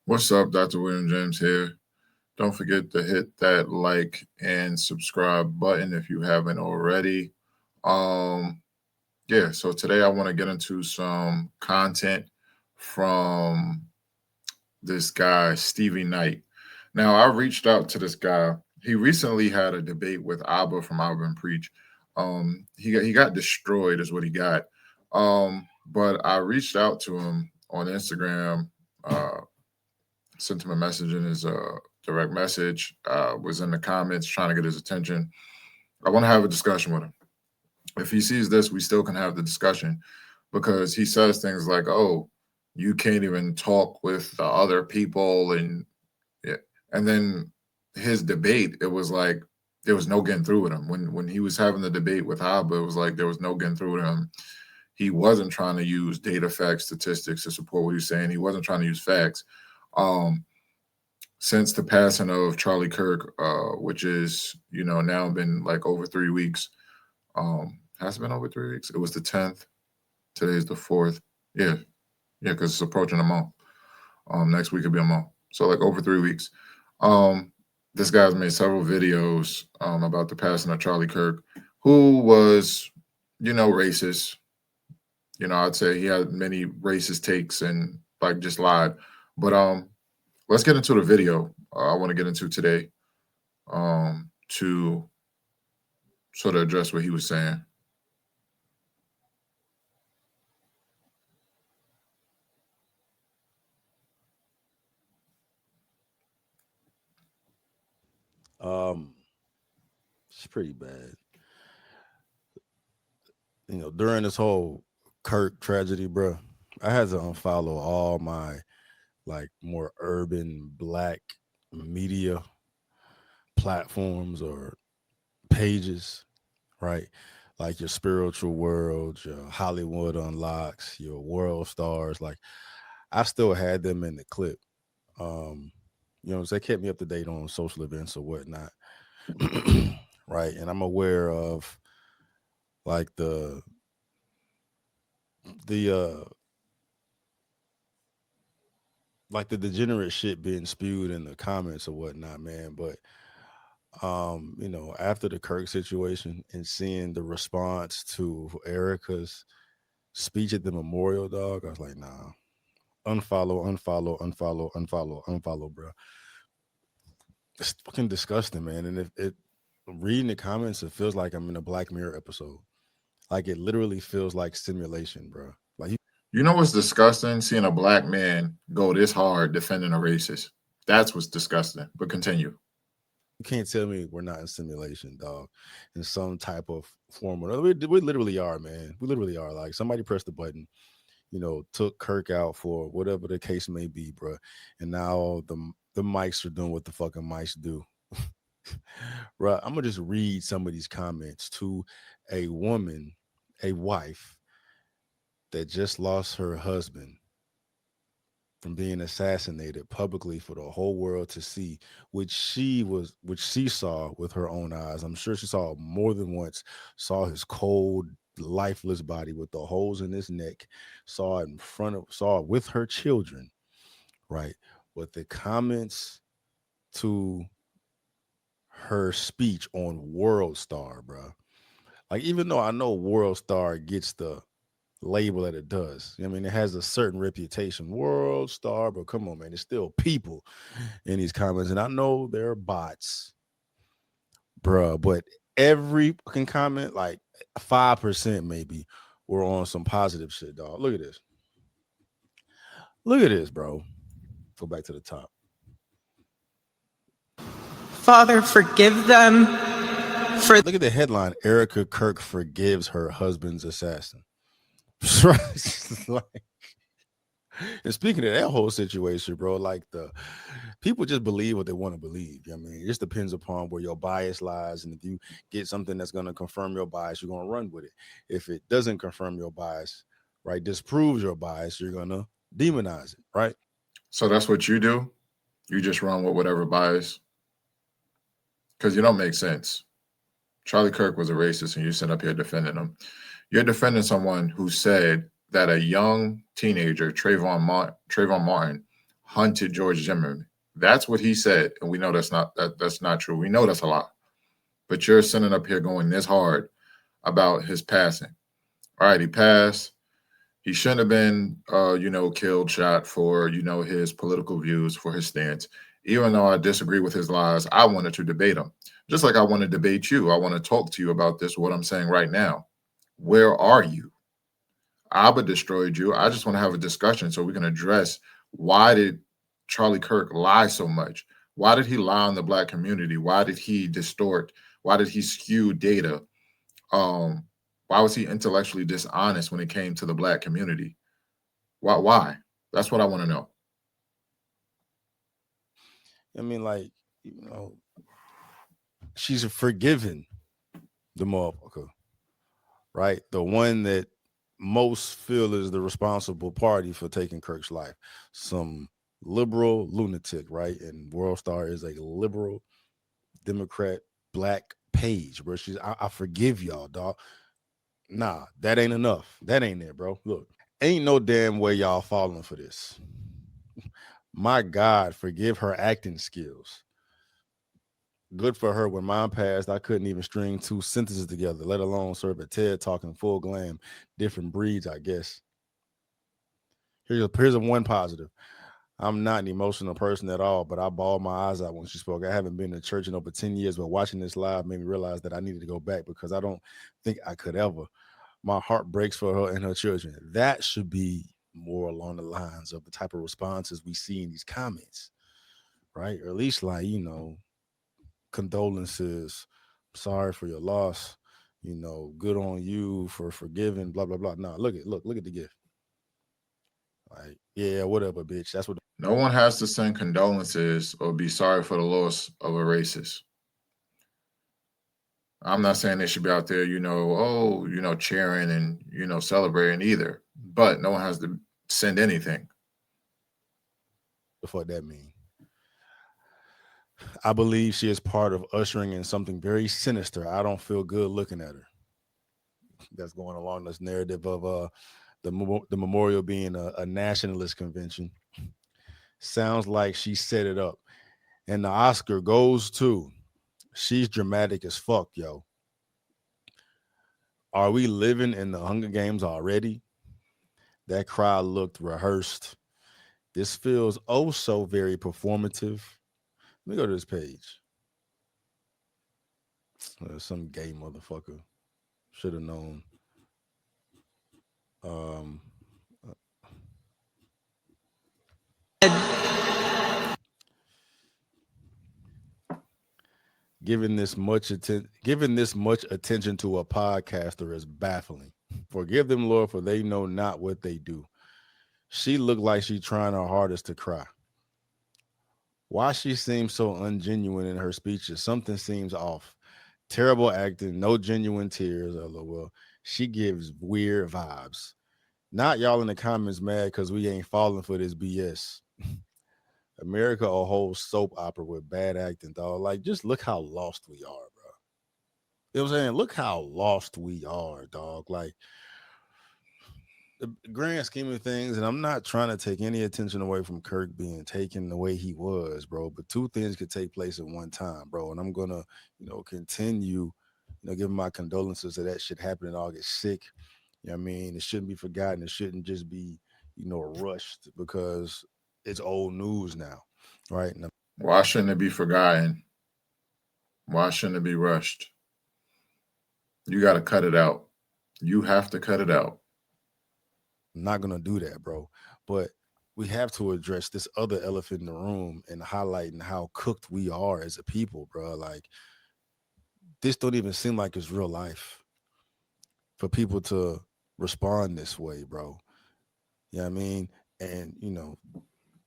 What's up, Dr. William James here. Don't forget to hit that like and subscribe button if you haven't already. Um, so today I want to get into some content from this guy, Stevie Knight. Now, I reached out to this guy. He recently had a debate with Abba from Abba and Preach. He got destroyed, is what he got. But I reached out to him on Instagram. Sent him a message in his direct message, was in the comments trying to get his attention. I want to have a discussion with him. If he sees this, we still can have the discussion because he says things like, oh, you can't even talk with the other people. Yeah. And then his debate, it was like there was no getting through with him. When he was having the debate with Haba, it was like there was no getting through with him. He wasn't trying to use data, facts, statistics to support what he's saying. He wasn't trying to use facts. Since the passing of Charlie Kirk, which is now been like over 3 weeks. Has it been over 3 weeks? It was the 10th. Today's the 4th. Yeah, because it's approaching a month. Next week will be a month. So like over 3 weeks. This guy's made several videos about the passing of Charlie Kirk, who was, racist. I'd say he had many racist takes and like just lied. But let's get into the video I want to get into today to sort of address what he was saying. It's pretty bad. During this whole Kirk tragedy, bro, I had to unfollow all my like more urban black media platforms or pages, right? Like your spiritual world, your Hollywood unlocks, your world stars. Like I still had them in the clip. They kept me up to date on social events or whatnot. Right. And I'm aware of like the like the degenerate shit being spewed in the comments or whatnot, man. But after the Kirk situation and seeing the response to Erica's speech at the memorial, dog, I was like, nah, unfollow, unfollow, unfollow, unfollow, unfollow, bro. It's fucking disgusting, man. And if it reading the comments, it feels like I'm in a Black Mirror episode. Like it literally feels like simulation, bro. Like You know what's disgusting? Seeing a black man go this hard defending a racist. That's what's disgusting. But continue. you can't tell me we're not in simulation, dog. In some type of form or another. We literally are, man. We literally are. Like somebody pressed the button, took Kirk out for whatever the case may be, bro. And now the mics are doing what the fucking mics do. Bro, I'm gonna just read some of these comments to a woman, a wife that just lost her husband from being assassinated publicly for the whole world to see, which she saw with her own eyes. I'm sure she saw it more than once, saw his cold, lifeless body with the holes in his neck, saw it with her children, right? But the comments to her speech on World Star, bro. Like, even though I know World Star gets the label that it does. I mean, it has a certain reputation, World Star, but come on, man, there's still people in these comments, and I know there are bots, bruh. But every fucking comment, like 5% maybe, were on some positive shit, dog. Look at this. Look at this, bro. Go back to the top. Father, forgive them for. Look at the headline: Erica Kirk forgives her husband's assassin. Right? Like, and speaking of that whole situation, bro, like the people just believe what they want to believe. I mean, it just depends upon where your bias lies. And if you get something that's going to confirm your bias, you're going to run with it. If it doesn't confirm your bias, right, disproves your bias, you're going to demonize it, right? So that's what you do? You just run with whatever bias? Because you don't make sense. Charlie Kirk was a racist and you sit up here defending him. You're defending someone who said that a young teenager, Trayvon Martin, hunted George Zimmerman. That's what he said, and we know that's not true. We know that's a lie. But you're sitting up here going this hard about his passing. All right, he passed. He shouldn't have been, killed, shot for, his political views, for his stance. Even though I disagree with his lies, I wanted to debate him. Just like I want to debate you. I want to talk to you about this, what I'm saying right now. Where are you? Abba destroyed you. I just want to have a discussion so we can address, why did Charlie Kirk lie so much? Why did he lie on the black community? Why did he distort? Why did he skew data? Um, why was he intellectually dishonest when it came to the black community? Why? That's what I want to know. I mean, like, she's forgiven the motherfucker, right? The one that most feel is the responsible party for taking Kirk's life. Some liberal lunatic, right? And World Star is a liberal Democrat black page where I forgive y'all, dog. Nah, that ain't enough. That ain't it, bro. Look, ain't no damn way y'all falling for this. My God, forgive her acting skills. Good for her. When mine passed, I couldn't even string two sentences together, let alone serve a TED talking full glam, different breeds, I guess. Here's a one positive. I'm not an emotional person at all, but I bawled my eyes out when she spoke. I haven't been to church in over 10 years, but watching this live made me realize that I needed to go back because I don't think I could ever. My heart breaks for her and her children. That should be more along the lines of the type of responses we see in these comments, right? Or at least, like, condolences, sorry for your loss, good on you for forgiving, blah blah blah. Nah, look at the gift. Like, yeah, whatever, bitch. That's what. No one has to send condolences or be sorry for the loss of a racist. I'm not saying they should be out there, cheering and, celebrating either. But no one has to send anything. The fuck that mean? I believe she is part of ushering in something very sinister. I don't feel good looking at her. That's going along this narrative of the memorial being a nationalist convention. Sounds like she set it up. And the Oscar goes to, she's dramatic as fuck, yo. Are we living in the Hunger Games already? That crowd looked rehearsed. This feels oh so very performative. Let me go to this page. Some gay motherfucker should have known. Um, Giving this much attention to a podcaster is baffling. Forgive them, Lord, for they know not what they do. She looked like she trying her hardest to cry. Why she seems so ungenuine in her speeches? Something seems off. Terrible acting, no genuine tears. LOL. She gives weird vibes. Not y'all in the comments mad because we ain't falling for this BS. America a whole soap opera with bad acting, dog. Like, just look how lost we are, bro. You know what I'm saying? Look how lost we are, dog. Like, the grand scheme of things, and I'm not trying to take any attention away from Kirk being taken the way he was, bro. But two things could take place at one time, bro. And I'm gonna, continue, giving my condolences to that shit happening. All get sick. You know what I mean? It shouldn't be forgotten. It shouldn't just be, rushed because it's old news now, right? And Why shouldn't it be forgotten? Why shouldn't it be rushed? You got to cut it out. You have to cut it out. I'm not gonna do that, bro. But we have to address this other elephant in the room and highlighting how cooked we are as a people, bro. Like, this don't even seem like it's real life for people to respond this way, bro. You know what I mean? And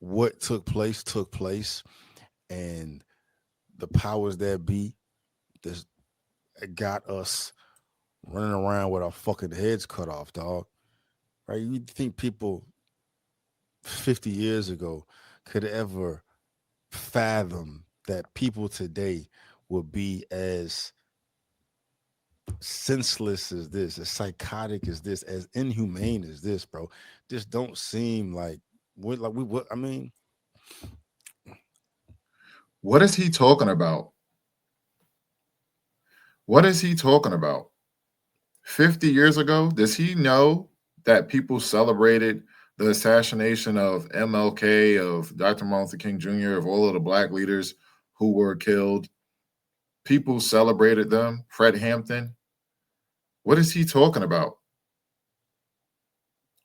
what took place, and the powers that be that got us running around with our fucking heads cut off, dog. Right? You think people 50 years ago could ever fathom that people today would be as senseless as this, as psychotic as this, as inhumane as this, bro? Just don't seem like what I mean, What is he talking about? What is he talking about? 50 years ago, does he know that people celebrated the assassination of MLK, of Dr. Martin Luther King Jr., of all of the black leaders who were killed? People celebrated them. Fred Hampton. What is he talking about?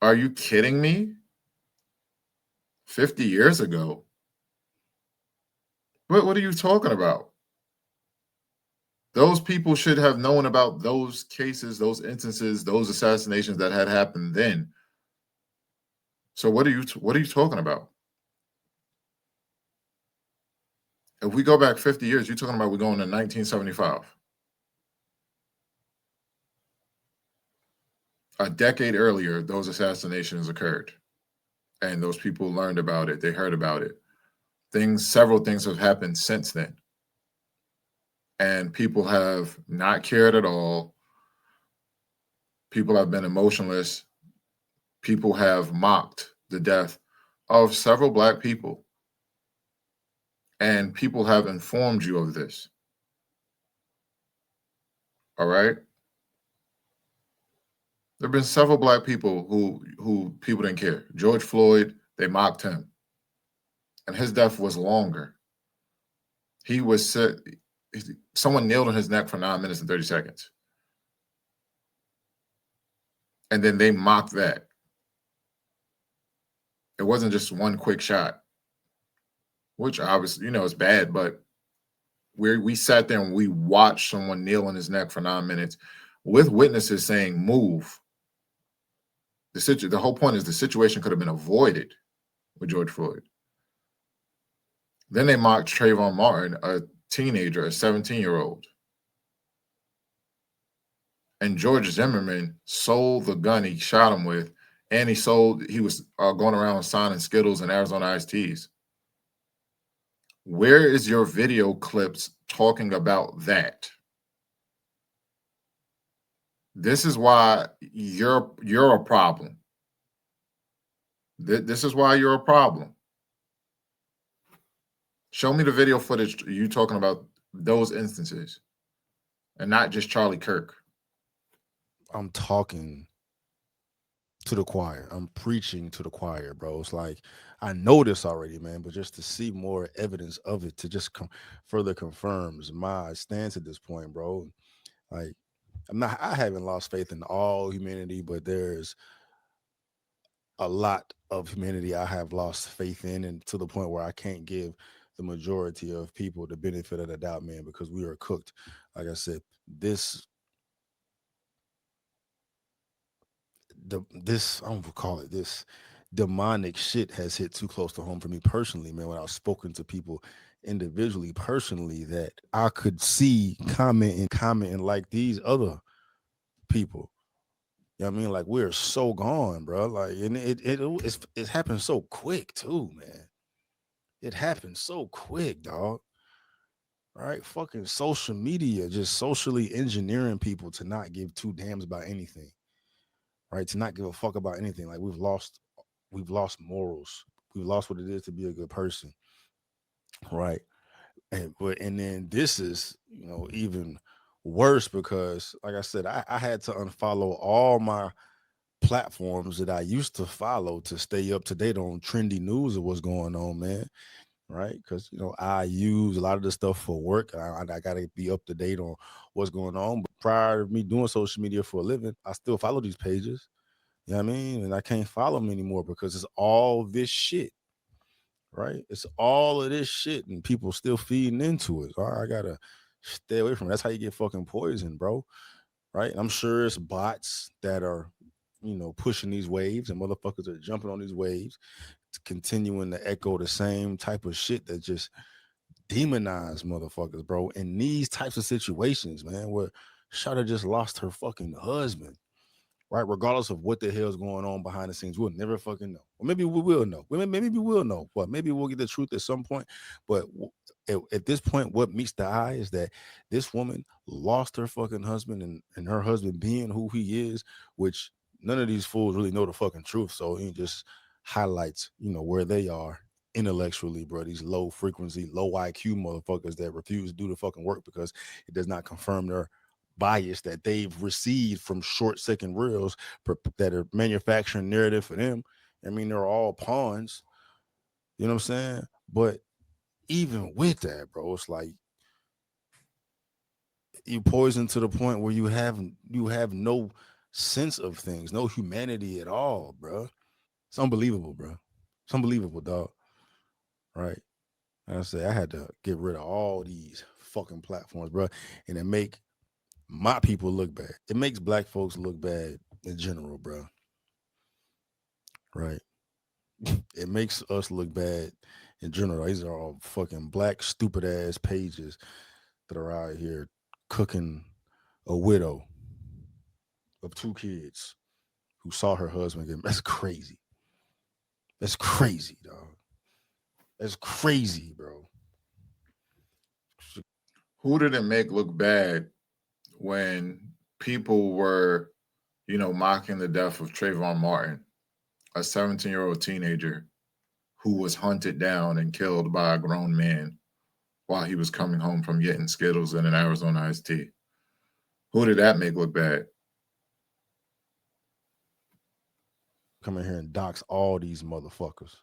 Are you kidding me? 50 years ago? What are you talking about? Those people should have known about those cases, those instances, those assassinations that had happened then. So what are you talking about? If we go back 50 years, you're talking about we're going to 1975. A decade earlier, those assassinations occurred. And those people learned about it. They heard about it. Several things have happened since then. And people have not cared at all. People have been emotionless. People have mocked the death of several black people. And people have informed you of this. All right? There have been several black people who people didn't care. George Floyd, they mocked him. And his death was longer. He was sick. Someone nailed on his neck for 9 minutes and 30 seconds. And then they mocked that. It wasn't just one quick shot, which obviously, is bad, but we sat there and we watched someone nail on his neck for 9 minutes with witnesses saying, move. The whole point is the situation could have been avoided with George Floyd. Then they mocked Trayvon Martin, a teenager, a 17-year-old. And George Zimmerman sold the gun he shot him with, and he was going around signing Skittles and Arizona iced teas. Where is your video clips talking about that? This is why you're a problem. This is why you're a problem. Show me the video footage you talking about those instances, and not just Charlie Kirk. I'm talking to the choir. I'm preaching to the choir, bro. It's like, I know this already, man, but just to see more evidence of it, to just further confirms my stance at this point, bro. Like, I haven't lost faith in all humanity, but there's a lot of humanity I have lost faith in, and to the point where I can't give the majority of people the benefit of the doubt, man, because we are cooked. Like I said, this I don't call it this demonic shit has hit too close to home for me personally, man. When I've spoken to people individually, personally, that I could see commenting like these other people. You know what I mean? Like, we're so gone, bro. Like, and it happened so quick too, man. It happened so quick, dog. Right? Fucking social media, just socially engineering people to not give two damns about anything. Right? To not give a fuck about anything. Like, we've lost morals. We've lost what it is to be a good person. Right? And then this is, even worse because, like I said, I had to unfollow all my platforms that I used to follow to stay up to date on trendy news of what's going on, man. Right? Because I use a lot of this stuff for work. I got to be up to date on what's going on. But prior to me doing social media for a living, I still follow these pages. You know what I mean? And I can't follow them anymore because it's all this shit. Right? It's all of this shit, and people still feeding into it. All right, I gotta stay away from it. That's how you get fucking poisoned, bro. Right? And I'm sure it's bots that are, pushing these waves, and motherfuckers are jumping on these waves, continuing to echo the same type of shit that just demonize motherfuckers, bro. In these types of situations, man, where Shada just lost her fucking husband, right? Regardless of what the hell's going on behind the scenes, we'll never fucking know. Or maybe we will know. Maybe we will know. But maybe we'll get the truth at some point. But at this point, what meets the eye is that this woman lost her fucking husband, and her husband being who he is, which none of these fools really know the fucking truth. So he just highlights, where they are intellectually, bro. These low frequency, low IQ motherfuckers that refuse to do the fucking work because it does not confirm their bias that they've received from short second reels that are manufacturing narrative for them. I mean, they're all pawns. You know what I'm saying? But even with that, bro, it's like you poison to the point where you have no sense of things, no humanity at all, bro. It's unbelievable, bro. It's unbelievable, dog. Right? I say I had to get rid of all these fucking platforms, bro, and it make my people look bad. It makes black folks look bad in general, bro. Right? It makes us look bad in general. These are all fucking black stupid ass pages that are out here cooking a widow of 2 kids who saw her husband get. That's crazy. That's crazy, dog. That's crazy, bro. Who did it make look bad when people were, mocking the death of Trayvon Martin, a 17-year-old teenager who was hunted down and killed by a grown man while he was coming home from getting Skittles and an Arizona iced tea? Who did that make look bad? Come in here and dox all these motherfuckers.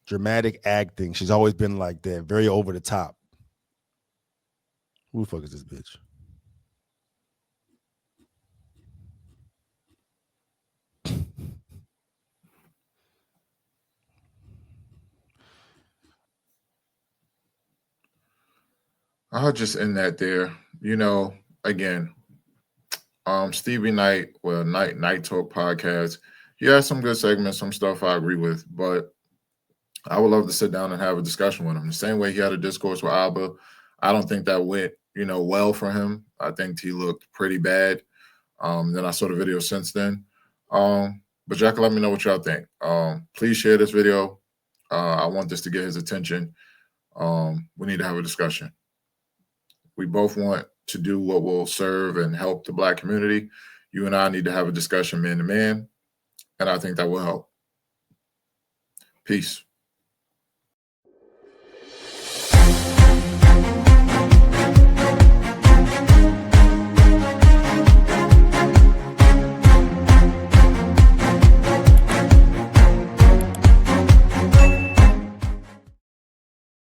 Dramatic acting. She's always been like that, very over the top. Who the fuck is this bitch? I'll just end that there. Again, Stevie Knight, Night Talk podcast. He has some good segments, some stuff I agree with, but I would love to sit down and have a discussion with him. The same way he had a discourse with Abba. I don't think that went, well for him. I think he looked pretty bad. Then I saw the video since then. But y'all can let me know what y'all think. Please share this video. I want this to get his attention. We need to have a discussion. We both want to do what will serve and help the Black community. You and I need to have a discussion man to man, and I think that will help. Peace.